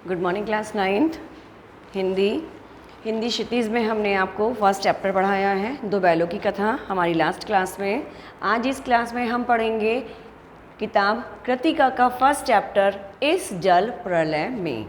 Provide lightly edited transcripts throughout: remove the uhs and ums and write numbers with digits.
Good morning class 9th Hindi Kshitij में हमने आपको फर्स्ट चैप्टर पढ़ाया है, दो बैलों की कथा हमारी लास्ट क्लास में। आज इस क्लास में हम पढ़ेंगे किताब कृतिका का फर्स्ट चैप्टर इस जल प्रलय में।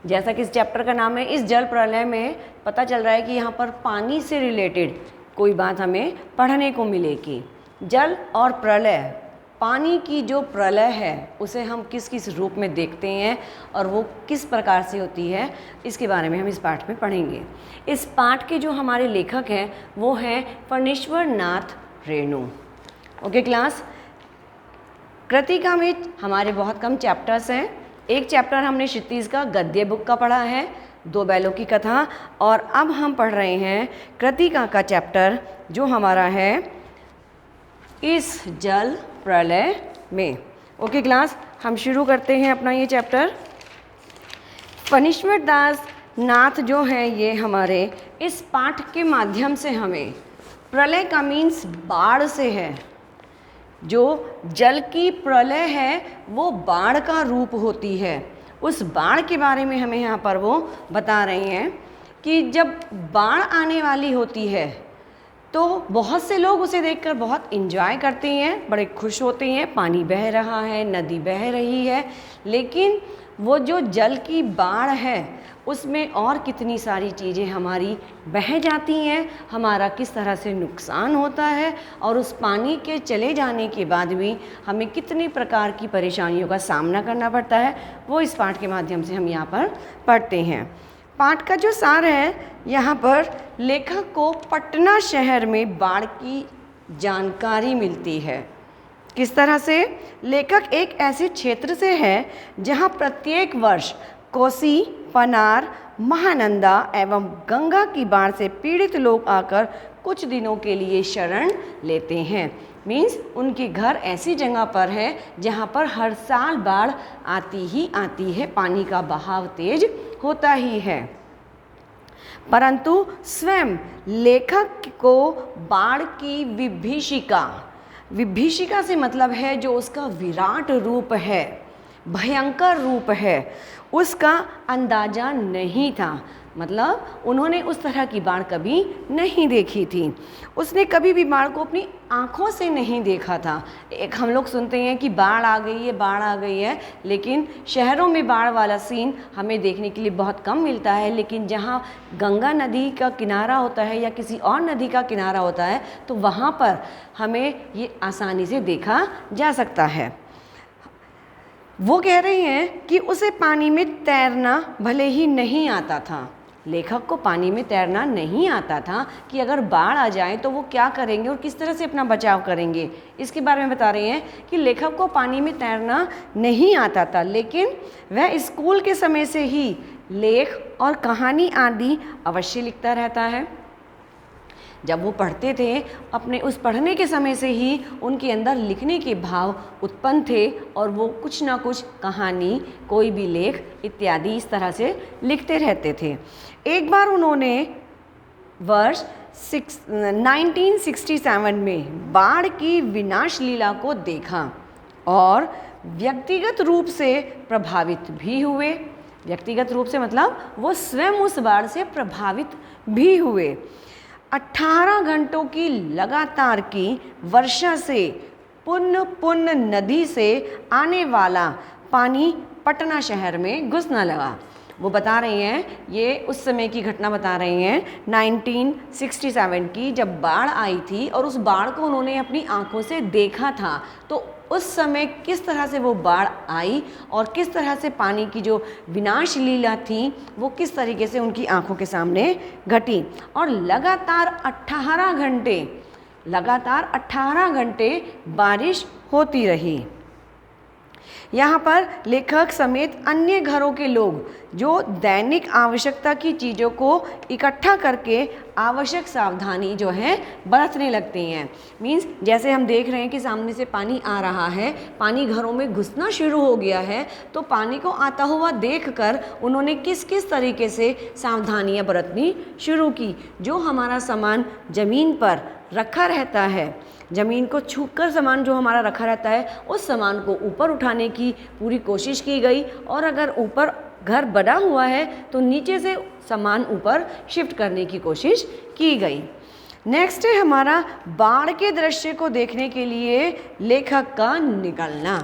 जैसा कि इस चैप्टर का नाम है इस जल प्रलय में, पता चल रहा है कि यहाँ पर पानी से रिलेटेड कोई बात हमें पढ़ने को मिलेगी। जल और प्रलय, पानी की जो प्रलय है उसे हम किस किस रूप में देखते हैं और वो किस प्रकार से होती है, इसके बारे में हम इस पाठ में पढ़ेंगे। इस पाठ के जो हमारे लेखक हैं वो हैं फणीश्वर नाथ रेणु। ओके क्लास, कृतिका में हमारे बहुत कम चैप्टर्स हैं। एक चैप्टर हमने क्षितिज का गद्य बुक का पढ़ा है, दो बैलों की कथा, और अब हम पढ़ रहे हैं कृतिका का चैप्टर जो हमारा है इस जल प्रलय में। ओके क्लास, हम शुरू करते हैं अपना ये चैप्टर। फणीश्वर दास नाथ जो हैं ये हमारे इस पाठ के माध्यम से हमें प्रलय का मीन्स बाढ़ से है। जो जल की प्रलय है वो बाढ़ का रूप होती है। उस बाढ़ के बारे में हमें यहाँ पर वो बता रहे हैं कि जब बाढ़ आने वाली होती है तो बहुत से लोग उसे देखकर बहुत एंजॉय करते हैं, बड़े खुश होते हैं, पानी बह रहा है, नदी बह रही है। लेकिन वो जो जल की बाढ़ है उसमें और कितनी सारी चीज़ें हमारी बह जाती हैं, हमारा किस तरह से नुकसान होता है, और उस पानी के चले जाने के बाद भी हमें कितनी प्रकार की परेशानियों का सामना करना पड़ता है, वो इस पाठ के माध्यम से हम यहाँ पर पढ़ते हैं। पाठ का जो सार है, यहाँ पर लेखक को पटना शहर में बाढ़ की जानकारी मिलती है। किस तरह से? लेखक एक ऐसे क्षेत्र से है जहाँ प्रत्येक वर्ष कोसी, पनार, महानंदा एवं गंगा की बाढ़ से पीड़ित लोग आकर कुछ दिनों के लिए शरण लेते हैं। मीन्स उनके घर ऐसी जगह पर है जहाँ पर हर साल बाढ़ आती ही आती है, पानी का बहाव तेज होता ही है। परंतु स्वयं लेखक को बाढ़ की विभीषिका से मतलब है जो उसका विराट रूप है, भयंकर रूप है, उसका अंदाजा नहीं था। मतलब उन्होंने उस तरह की बाढ़ कभी नहीं देखी थी। उसने कभी भी बाढ़ को अपनी आँखों से नहीं देखा था। एक हम लोग सुनते हैं कि बाढ़ आ गई है, बाढ़ आ गई है, लेकिन शहरों में बाढ़ वाला सीन हमें देखने के लिए बहुत कम मिलता है। लेकिन जहाँ गंगा नदी का किनारा होता है या किसी और नदी का किनारा होता है तो वहाँ पर हमें ये आसानी से देखा जा सकता है। वो कह रहे हैं कि उसे पानी में तैरना भले ही नहीं आता था। लेखक को पानी में तैरना नहीं आता था कि अगर बाढ़ आ जाए तो वो क्या करेंगे और किस तरह से अपना बचाव करेंगे, इसके बारे में बता रहे हैं कि लेखक को पानी में तैरना नहीं आता था, लेकिन वह स्कूल के समय से ही लेख और कहानी आदि अवश्य लिखता रहता है। जब वो पढ़ते थे, अपने उस पढ़ने के समय से ही उनके अंदर लिखने के भाव उत्पन्न थे और वो कुछ ना कुछ कहानी, कोई भी लेख इत्यादि इस तरह से लिखते रहते थे। एक बार उन्होंने वर्ष 1967 में बाढ़ की विनाश लीला को देखा और व्यक्तिगत रूप से प्रभावित भी हुए। व्यक्तिगत रूप से मतलब वो स्वयं उस बाढ़ से प्रभावित भी हुए। 18 घंटों की लगातार की वर्षा से पुन्न नदी से आने वाला पानी पटना शहर में घुसने लगा। वो बता रही हैं, ये उस समय की घटना बता रही हैं 1967 की, जब बाढ़ आई थी और उस बाढ़ को उन्होंने अपनी आंखों से देखा था। तो उस समय किस तरह से वो बाढ़ आई और किस तरह से पानी की जो विनाश लीला थी वो किस तरीके से उनकी आंखों के सामने घटी। और लगातार 18 घंटे बारिश होती रही। यहाँ पर लेखक समेत अन्य घरों के लोग जो दैनिक आवश्यकता की चीज़ों को इकट्ठा करके आवश्यक सावधानी जो है बरतने लगते हैं। मीन्स जैसे हम देख रहे हैं कि सामने से पानी आ रहा है, पानी घरों में घुसना शुरू हो गया है, तो पानी को आता हुआ देखकर उन्होंने किस किस तरीके से सावधानियां बरतनी शुरू की। जो हमारा सामान ज़मीन पर रखा रहता है, ज़मीन को छूकर सामान जो हमारा रखा रहता है, उस सामान को ऊपर उठाने की पूरी कोशिश की गई, और अगर ऊपर घर बना हुआ है तो नीचे से सामान ऊपर शिफ्ट करने की कोशिश की गई। नेक्स्ट है हमारा बाढ़ के दृश्य को देखने के लिए लेखक का निकलना।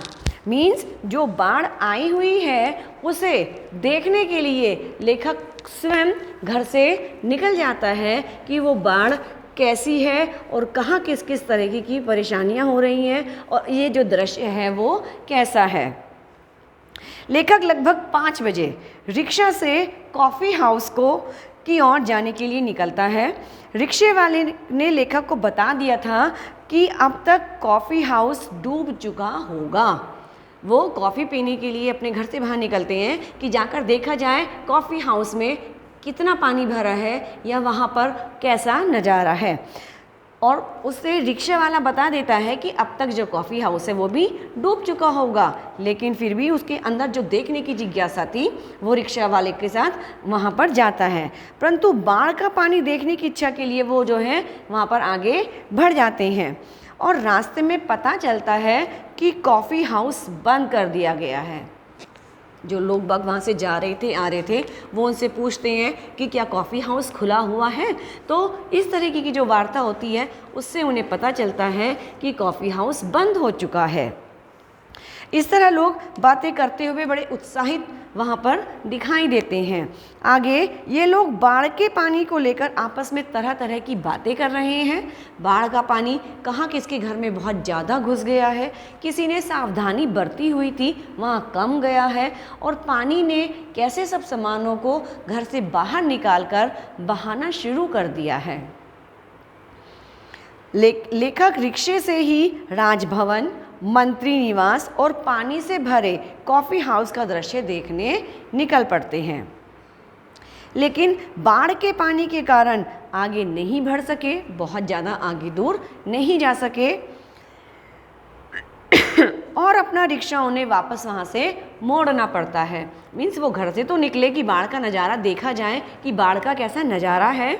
मीन्स जो बाढ़ आई हुई है उसे देखने के लिए लेखक स्वयं घर से निकल जाता है कि वो बाढ़ कैसी है और कहाँ किस किस तरीके की परेशानियाँ हो रही हैं और ये जो दृश्य है वो कैसा है। लेखक लगभग 5 बजे रिक्शा से कॉफ़ी हाउस की ओर जाने के लिए निकलता है। रिक्शे वाले ने लेखक को बता दिया था कि अब तक कॉफ़ी हाउस डूब चुका होगा। वो कॉफ़ी पीने के लिए अपने घर से बाहर निकलते हैं कि जाकर देखा जाए कॉफ़ी हाउस में कितना पानी भरा है या वहाँ पर कैसा नज़ारा है। और उससे रिक्शा वाला बता देता है कि अब तक जो कॉफ़ी हाउस है वो भी डूब चुका होगा, लेकिन फिर भी उसके अंदर जो देखने की जिज्ञासा थी वो रिक्शा वाले के साथ वहाँ पर जाता है। परंतु बाढ़ का पानी देखने की इच्छा के लिए वो जो है वहाँ पर आगे बढ़ जाते हैं और रास्ते में पता चलता है कि कॉफ़ी हाउस बंद कर दिया गया है। जो लोग बाग वहाँ से जा रहे थे आ रहे थे वो उनसे पूछते हैं कि क्या कॉफ़ी हाउस खुला हुआ है। तो इस तरीके की जो वार्ता होती है उससे उन्हें पता चलता है कि कॉफ़ी हाउस बंद हो चुका है। इस तरह लोग बातें करते हुए बड़े उत्साहित वहाँ पर दिखाई देते हैं। आगे ये लोग बाढ़ के पानी को लेकर आपस में तरह तरह की बातें कर रहे हैं। बाढ़ का पानी कहाँ किसके घर में बहुत ज़्यादा घुस गया है, किसी ने सावधानी बरती हुई थी वहाँ कम गया है, और पानी ने कैसे सब सामानों को घर से बाहर निकालकर बहाना शुरू कर दिया है। लेखक रिक्शे से ही राजभवन, मंत्री निवास और पानी से भरे कॉफ़ी हाउस का दृश्य देखने निकल पड़ते हैं, लेकिन बाढ़ के पानी के कारण आगे नहीं बढ़ सके, बहुत ज़्यादा आगे दूर नहीं जा सके और अपना रिक्शा उन्हें वापस वहाँ से मोड़ना पड़ता है। मीन्स वो घर से तो निकले कि बाढ़ का नज़ारा देखा जाए कि बाढ़ का कैसा नज़ारा है,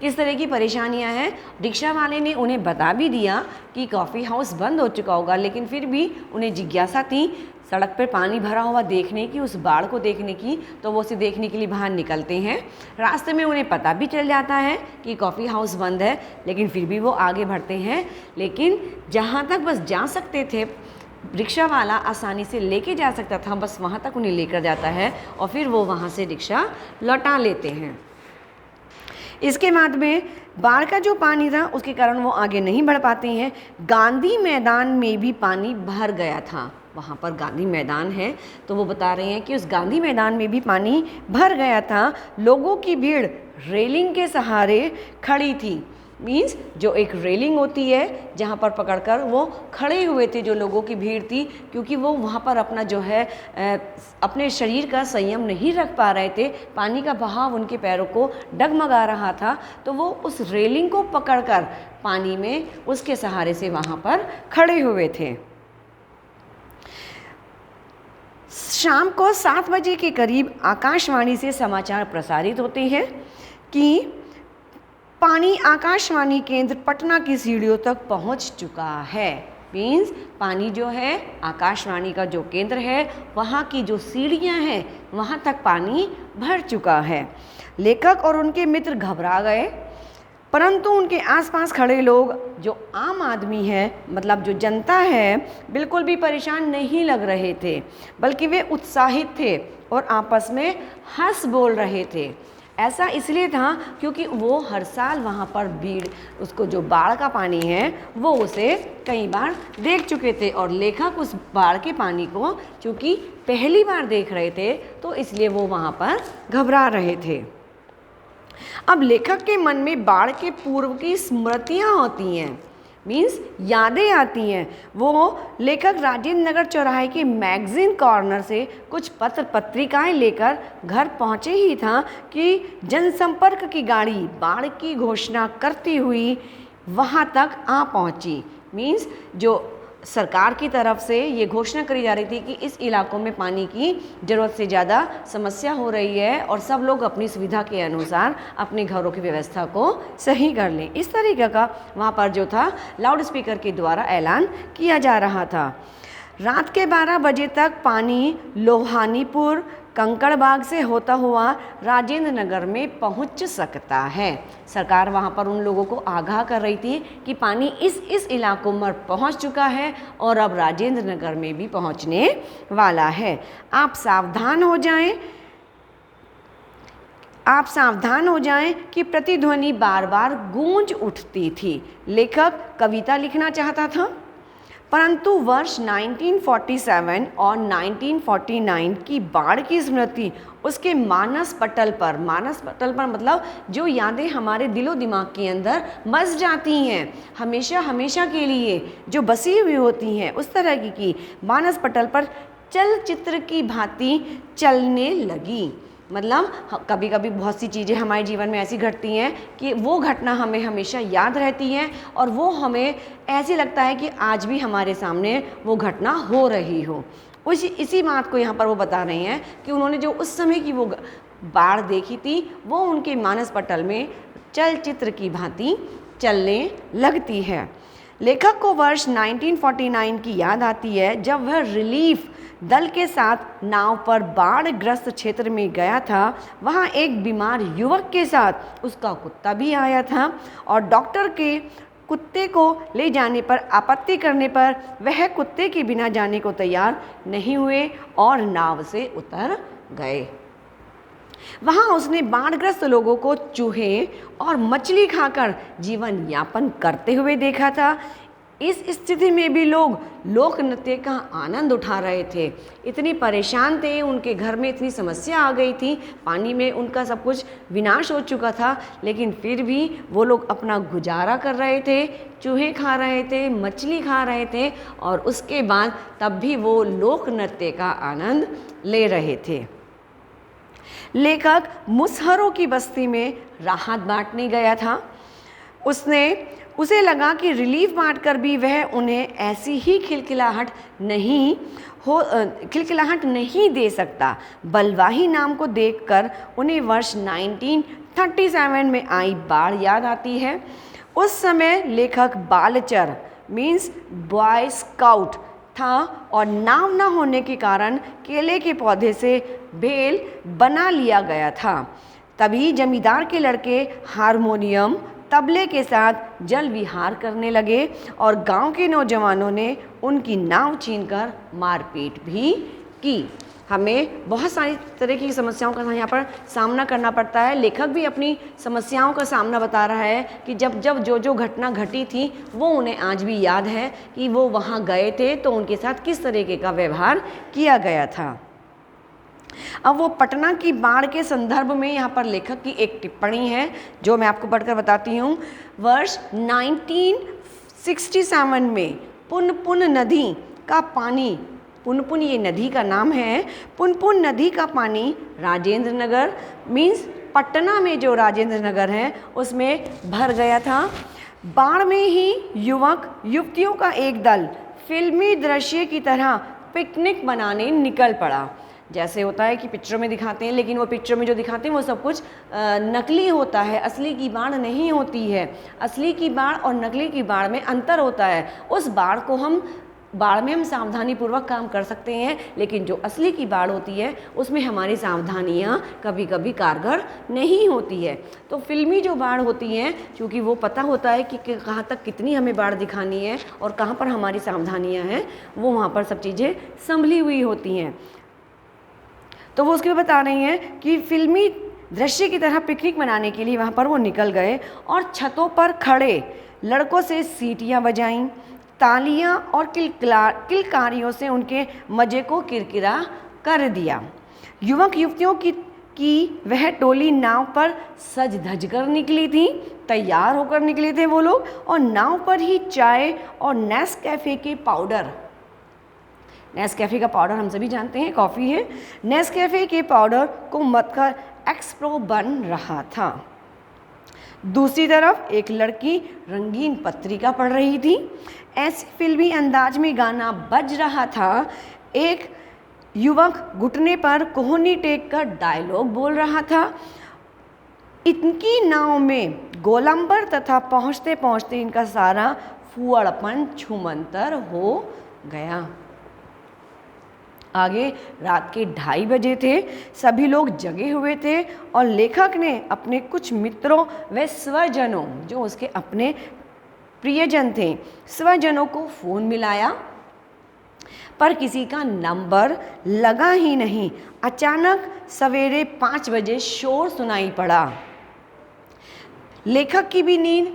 किस तरह की परेशानियां हैं। रिक्शा वाले ने उन्हें बता भी दिया कि कॉफ़ी हाउस बंद हो चुका होगा, लेकिन फिर भी उन्हें जिज्ञासा थी सड़क पर पानी भरा हुआ देखने की, उस बाढ़ को देखने की, तो वो उसे देखने के लिए बाहर निकलते हैं। रास्ते में उन्हें पता भी चल जाता है कि कॉफ़ी हाउस बंद है, लेकिन फिर भी वो आगे बढ़ते हैं। लेकिन जहाँ तक बस जा सकते थे, रिक्शा वाला आसानी से लेके जा सकता था, बस वहाँ तक उन्हें लेकर जाता है और फिर वो वहाँ से रिक्शा लौटा लेते हैं। इसके बाद में बाढ़ का जो पानी था उसके कारण वो आगे नहीं बढ़ पाते हैं। गांधी मैदान में भी पानी भर गया था। वहाँ पर गांधी मैदान है तो वो बता रहे हैं कि उस गांधी मैदान में भी पानी भर गया था। लोगों की भीड़ रेलिंग के सहारे खड़ी थी। मीन्स जो एक रेलिंग होती है जहाँ पर पकड़कर वो खड़े हुए थे, जो लोगों की भीड़ थी, क्योंकि वो वहाँ पर अपना जो है अपने शरीर का संयम नहीं रख पा रहे थे, पानी का बहाव उनके पैरों को डगमगा रहा था, तो वो उस रेलिंग को पकड़कर पानी में उसके सहारे से वहाँ पर खड़े हुए थे। शाम को 7 बजे के करीब आकाशवाणी से समाचार प्रसारित होते हैं कि पानी आकाशवाणी केंद्र पटना की सीढ़ियों तक पहुंच चुका है। मीन्स पानी जो है आकाशवाणी का जो केंद्र है वहाँ की जो सीढ़ियाँ हैं वहाँ तक पानी भर चुका है। लेखक और उनके मित्र घबरा गए, परंतु उनके आसपास खड़े लोग जो आम आदमी है, मतलब जो जनता है, बिल्कुल भी परेशान नहीं लग रहे थे, बल्कि वे उत्साहित थे और आपस में हंस बोल रहे थे। ऐसा इसलिए था क्योंकि वो हर साल वहाँ पर भीड़ उसको जो बाढ़ का पानी है वो उसे कई बार देख चुके थे, और लेखक उस बाढ़ के पानी को चूँकि पहली बार देख रहे थे तो इसलिए वो वहाँ पर घबरा रहे थे। अब लेखक के मन में बाढ़ के पूर्व की स्मृतियाँ होती हैं, मीन्स यादें आती हैं। वो लेखक राजेंद्र नगर चौराहे के मैगज़ीन कॉर्नर से कुछ पत्र पत्रिकाएं लेकर घर पहुंचे ही था कि जनसंपर्क की गाड़ी बाढ़ की घोषणा करती हुई वहां तक आ पहुंची। मीन्स जो सरकार की तरफ से ये घोषणा करी जा रही थी कि इस इलाकों में पानी की ज़रूरत से ज़्यादा समस्या हो रही है और सब लोग अपनी सुविधा के अनुसार अपने घरों की व्यवस्था को सही कर लें। इस तरीके का वहाँ पर जो था लाउड स्पीकर के द्वारा ऐलान किया जा रहा था। रात के 12 बजे तक पानी लोहानीपुर कंकड़बाग से होता हुआ राजेंद्र नगर में पहुंच सकता है। सरकार वहां पर उन लोगों को आगाह कर रही थी कि पानी इस इलाकों में पहुंच चुका है और अब राजेंद्र नगर में भी पहुंचने वाला है। आप सावधान हो जाएं कि प्रतिध्वनि बार बार गूंज उठती थी। लेखक कविता लिखना चाहता था, परंतु वर्ष 1947 और 1949 की बाढ़ की स्मृति उसके मानस पटल पर मतलब जो यादें हमारे दिलो दिमाग के अंदर बस जाती हैं, हमेशा हमेशा के लिए जो बसी हुई होती हैं, उस तरह की मानस पटल पर चलचित्र की भांति चलने लगी। मतलब कभी कभी बहुत सी चीज़ें हमारे जीवन में ऐसी घटती हैं कि वो घटना हमें हमेशा याद रहती है और वो हमें ऐसे लगता है कि आज भी हमारे सामने वो घटना हो रही हो। इसी बात को यहाँ पर वो बता रहे हैं कि उन्होंने जो उस समय की वो बाढ़ देखी थी वो उनके मानस पटल में चलचित्र की भांति चलने लगती है। लेखक को वर्ष 1949 की याद आती है जब वह रिलीफ दल के साथ नाव पर बाढ़ ग्रस्त क्षेत्र में गया था। वहाँ एक बीमार युवक के साथ उसका कुत्ता भी आया था और डॉक्टर के कुत्ते को ले जाने पर आपत्ति करने पर वह कुत्ते के बिना जाने को तैयार नहीं हुए और नाव से उतर गए। वहाँ उसने बाढ़ग्रस्त लोगों को चूहे और मछली खाकर जीवन यापन करते हुए देखा था। इस स्थिति में भी लोग लोक नृत्य का आनंद उठा रहे थे। इतनी परेशान थे, उनके घर में इतनी समस्या आ गई थी, पानी में उनका सब कुछ विनाश हो चुका था, लेकिन फिर भी वो लोग अपना गुजारा कर रहे थे, चूहे खा रहे थे, मछली खा रहे थे और उसके बाद तब भी वो लोक नृत्य का आनंद ले रहे थे। लेखक मुसहरों की बस्ती में राहत बांटने गया था। उसे लगा कि रिलीफ बांटकर भी वह उन्हें ऐसी ही खिलखिलाहट नहीं दे सकता। बलवाही नाम को देखकर उन्हें वर्ष 1937 में आई बाढ़ याद आती है। उस समय लेखक बालचर मीन्स बॉय स्काउट था और नाव न होने के कारण केले के पौधे से भेल बना लिया गया था। तभी जमींदार के लड़के हारमोनियम तबले के साथ जल विहार करने लगे और गांव के नौजवानों ने उनकी नाव छीनकर मारपीट भी की। हमें बहुत सारी तरह की समस्याओं का यहाँ पर सामना करना पड़ता है। लेखक भी अपनी समस्याओं का सामना बता रहा है कि जब जो घटना घटी थी वो उन्हें आज भी याद है कि वो वहाँ गए थे तो उनके साथ किस तरीके का व्यवहार किया गया था। अब वो पटना की बाढ़ के संदर्भ में यहाँ पर लेखक की एक टिप्पणी है जो मैं आपको पढ़कर बताती हूँ। वर्ष 1967 में पुनपुन नदी का पानी, पुनपुन ये नदी का नाम है, पुनपुन नदी का पानी राजेंद्र नगर मीन्स पटना में जो राजेंद्र नगर है उसमें भर गया था। बाढ़ में ही युवक युवतियों का एक दल फिल्मी दृश्य की तरह पिकनिक मनाने निकल पड़ा। जैसे होता है कि पिक्चरों में दिखाते हैं, लेकिन वो पिक्चर में जो दिखाते हैं वो सब कुछ नकली होता है, असली की बाढ़ नहीं होती है। असली की बाढ़ और नकली की बाढ़ में अंतर होता है। उस बाढ़ में हम सावधानी पूर्वक काम कर सकते हैं, लेकिन जो असली की बाढ़ होती है उसमें हमारी सावधानियाँ कभी कभी कारगर नहीं होती है। तो फिल्मी जो बाढ़ होती है, क्योंकि वो पता होता है कि कहाँ तक कितनी हमें बाढ़ दिखानी है और कहाँ पर हमारी सावधानियाँ हैं, वो वहाँ पर सब चीज़ें संभली हुई होती हैं। तो वो उसके बता रही हैं कि फिल्मी दृश्य की तरह पिकनिक मनाने के लिए वहाँ पर वो निकल गए और छतों पर खड़े लड़कों से सीटियाँ बजाईं, तालियां और किलकारियों से उनके मज़े को किरकिरा कर दिया। युवक युवतियों की वह टोली नाव पर सज धज कर निकली थी, तैयार होकर निकले थे वो लोग, और नाव पर ही चाय और नेस्कैफ़े का पाउडर हम सभी जानते हैं कॉफ़ी है, नेस्कैफ़े के पाउडर को मथकर एक्सप्रो बन रहा था। दूसरी तरफ एक लड़की रंगीन पत्रिका पढ़ रही थी। ऐसे फिल्मी अंदाज में गाना बज रहा था। एक युवक घुटने पर कोहनी टेक कर डायलॉग बोल रहा था। इनकी नाव में गोलंबर तथा पहुँचते पहुँचते इनका सारा फुअड़पन छुमंतर हो गया। आगे रात के 2:30 बजे थे। सभी लोग जगे हुए थे और लेखक ने अपने कुछ मित्रों व स्वजनों, जो उसके अपने प्रियजन थे, स्वजनों को फ़ोन मिलाया, पर किसी का नंबर लगा ही नहीं। अचानक सवेरे 5 बजे शोर सुनाई पड़ा। लेखक की भी नींद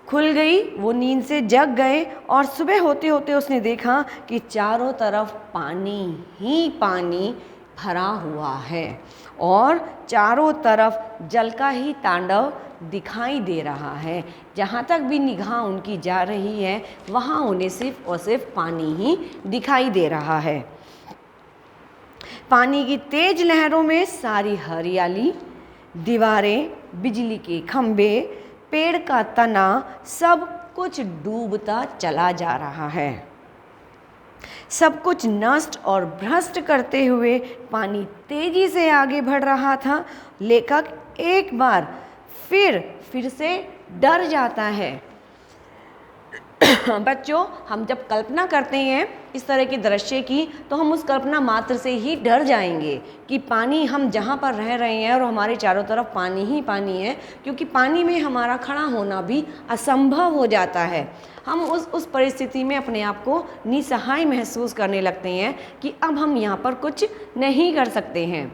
खुल गई, वो नींद से जग गए और सुबह होते होते उसने देखा कि चारों तरफ पानी ही पानी भरा हुआ है और चारों तरफ जल का ही तांडव दिखाई दे रहा है। जहाँ तक भी निगाह उनकी जा रही है वहाँ उन्हें सिर्फ और सिर्फ पानी ही दिखाई दे रहा है। पानी की तेज लहरों में सारी हरियाली, दीवारें, बिजली के खंभे, पेड़ का तना, सब कुछ डूबता चला जा रहा है। सब कुछ नष्ट और भ्रष्ट करते हुए पानी तेजी से आगे बढ़ रहा था। लेखक एक बार फिर से डर जाता है। बच्चों, हम जब कल्पना करते हैं इस तरह के दृश्य की तो हम उस कल्पना मात्र से ही डर जाएंगे कि पानी, हम जहाँ पर रह रहे हैं और हमारे चारों तरफ पानी ही पानी है, क्योंकि पानी में हमारा खड़ा होना भी असंभव हो जाता है। हम उस परिस्थिति में अपने आप को निसहाय महसूस करने लगते हैं कि अब हम यहाँ पर कुछ नहीं कर सकते हैं।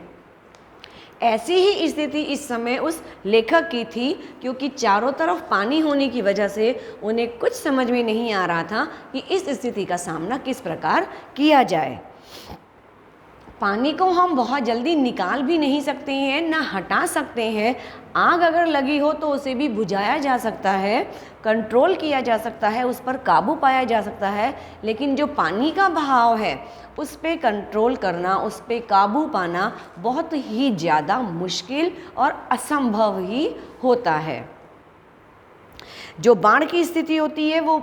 ऐसी ही स्थिति इस समय उस लेखक की थी, क्योंकि चारों तरफ पानी होने की वजह से उन्हें कुछ समझ में नहीं आ रहा था कि इस स्थिति का सामना किस प्रकार किया जाए। पानी को हम बहुत जल्दी निकाल भी नहीं सकते हैं, ना हटा सकते हैं। आग अगर लगी हो तो उसे भी बुझाया जा सकता है, कंट्रोल किया जा सकता है, उस पर काबू पाया जा सकता है, लेकिन जो पानी का बहाव है उस पे कंट्रोल करना, उस पे काबू पाना बहुत ही ज़्यादा मुश्किल और असंभव ही होता है। जो बाढ़ की स्थिति होती है वो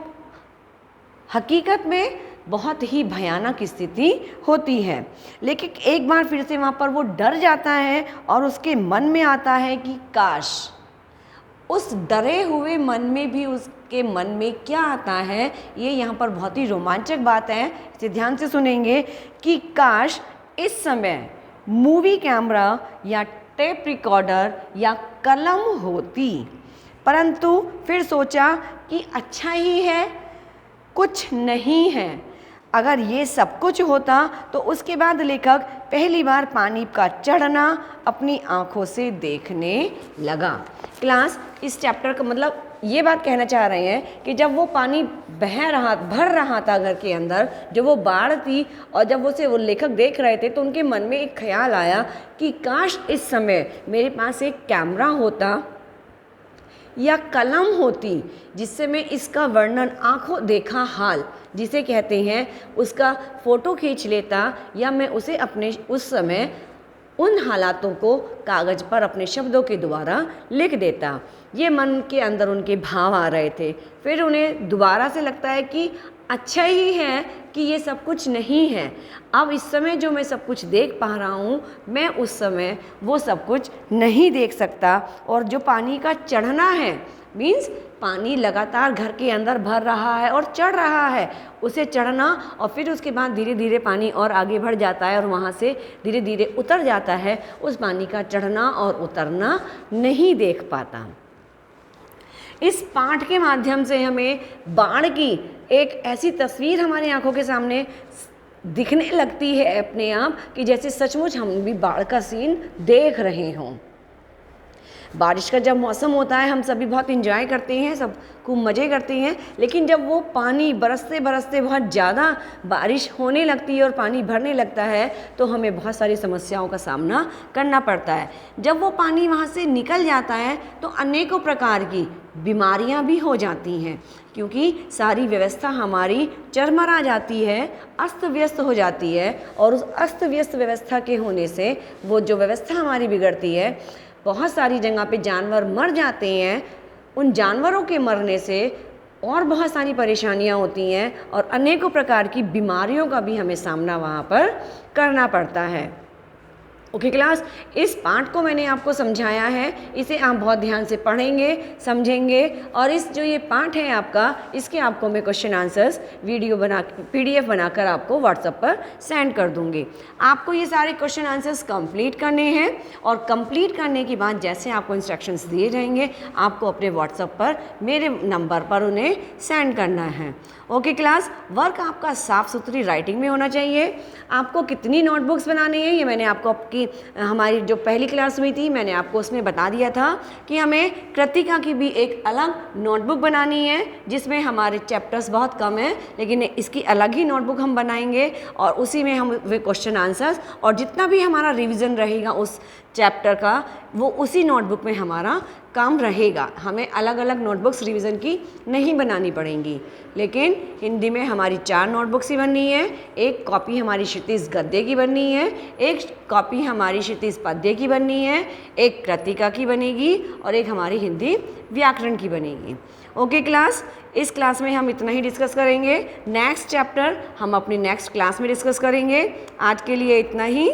हकीकत में बहुत ही भयानक स्थिति होती है। लेकिन एक बार फिर से वहाँ पर वो डर जाता है और उसके मन में आता है कि काश, उस डरे हुए मन में भी उसके मन में क्या आता है, ये यहाँ पर बहुत ही रोमांचक बात है, इसे ध्यान से सुनेंगे कि काश इस समय मूवी कैमरा या टेप रिकॉर्डर या कलम होती। परंतु फिर सोचा कि अच्छा ही है, कुछ नहीं है। अगर ये सब कुछ होता तो उसके बाद लेखक पहली बार पानी का चढ़ना अपनी आँखों से देखने लगा। क्लास, इस चैप्टर का मतलब ये बात कहना चाह रहे हैं कि जब वो पानी भर रहा था घर के अंदर, जब वो बाढ़ थी और जब वो लेखक देख रहे थे तो उनके मन में एक ख्याल आया कि काश इस समय मेरे पास एक कैमरा होता या कलम होती जिससे मैं इसका वर्णन, आंखों देखा हाल जिसे कहते हैं, उसका फ़ोटो खींच लेता, या मैं उसे अपने उस समय उन हालातों को कागज़ पर अपने शब्दों के द्वारा लिख देता। ये मन के अंदर उनके भाव आ रहे थे। फिर उन्हें दोबारा से लगता है कि अच्छा ही है कि ये सब कुछ नहीं है। अब इस समय जो मैं सब कुछ देख पा रहा हूँ, मैं उस समय वो सब कुछ नहीं देख सकता। और जो पानी का चढ़ना है, मीन्स पानी लगातार घर के अंदर भर रहा है और चढ़ रहा है, उसे चढ़ना और फिर उसके बाद धीरे धीरे पानी और आगे बढ़ जाता है और वहाँ से धीरे धीरे उतर जाता है, उस पानी का चढ़ना और उतरना नहीं देख पाता। इस पाठ के माध्यम से हमें बाढ़ की एक ऐसी तस्वीर हमारी आंखों के सामने दिखने लगती है अपने आप कि जैसे सचमुच हम भी बाढ़ का सीन देख रहे हों। बारिश का जब मौसम होता है हम सभी बहुत एंजॉय करते हैं, सब खूब मज़े करते हैं, लेकिन जब वो पानी बरसते बरसते बहुत ज़्यादा बारिश होने लगती है और पानी भरने लगता है तो हमें बहुत सारी समस्याओं का सामना करना पड़ता है। जब वो पानी वहाँ से निकल जाता है तो अनेकों प्रकार की बीमारियाँ भी हो जाती हैं, क्योंकि सारी व्यवस्था हमारी चरमरा जाती है, अस्त व्यस्त हो जाती है। और उस अस्त व्यस्त व्यवस्था के होने से वो जो व्यवस्था हमारी बिगड़ती है, बहुत सारी जगह पे जानवर मर जाते हैं। उन जानवरों के मरने से और बहुत सारी परेशानियां होती हैं और अनेकों प्रकार की बीमारियों का भी हमें सामना वहाँ पर करना पड़ता है। ओके क्लास, इस पार्ट को मैंने आपको समझाया है, इसे आप बहुत ध्यान से पढ़ेंगे, समझेंगे और इस जो ये पार्ट है आपका, इसके आपको मैं क्वेश्चन आंसर्स वीडियो बना PDF बनाकर आपको व्हाट्सएप पर सेंड कर दूँगी। आपको ये सारे क्वेश्चन आंसर्स कंप्लीट करने हैं और कंप्लीट करने के बाद जैसे आपको इंस्ट्रक्शंस दिए जाएंगे आपको अपने व्हाट्सएप पर मेरे नंबर पर उन्हें सेंड करना है। ओके क्लास, वर्क आपका साफ़ सुथरी राइटिंग में होना चाहिए। आपको कितनी नोटबुक्स बनानी है ये मैंने आपको हमारी जो पहली क्लास हुई थी मैंने आपको उसमें बता दिया था कि हमें कृतिका की भी एक अलग नोटबुक बनानी है जिसमें हमारे चैप्टर्स बहुत कम हैं, लेकिन इसकी अलग ही नोटबुक हम बनाएंगे और उसी में हम वे क्वेश्चन आंसर्स और जितना भी हमारा रिवीजन रहेगा उस चैप्टर का वो उसी नोटबुक में हमारा काम रहेगा। हमें अलग अलग नोटबुक्स रिवीजन की नहीं बनानी पड़ेंगी, लेकिन हिंदी में हमारी 4 नोटबुक्स ही बननी है। एक कॉपी हमारी क्षितिज गद्य की बननी है, एक कॉपी हमारी क्षितिज पद्य की बननी है, एक कृतिका की बनेगी और एक हमारी हिंदी व्याकरण की बनेगी। ओके क्लास, इस क्लास में हम इतना ही डिस्कस करेंगे। नेक्स्ट चैप्टर हम अपनी नेक्स्ट क्लास में डिस्कस करेंगे। आज के लिए इतना ही।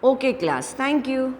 Okay class, thank you.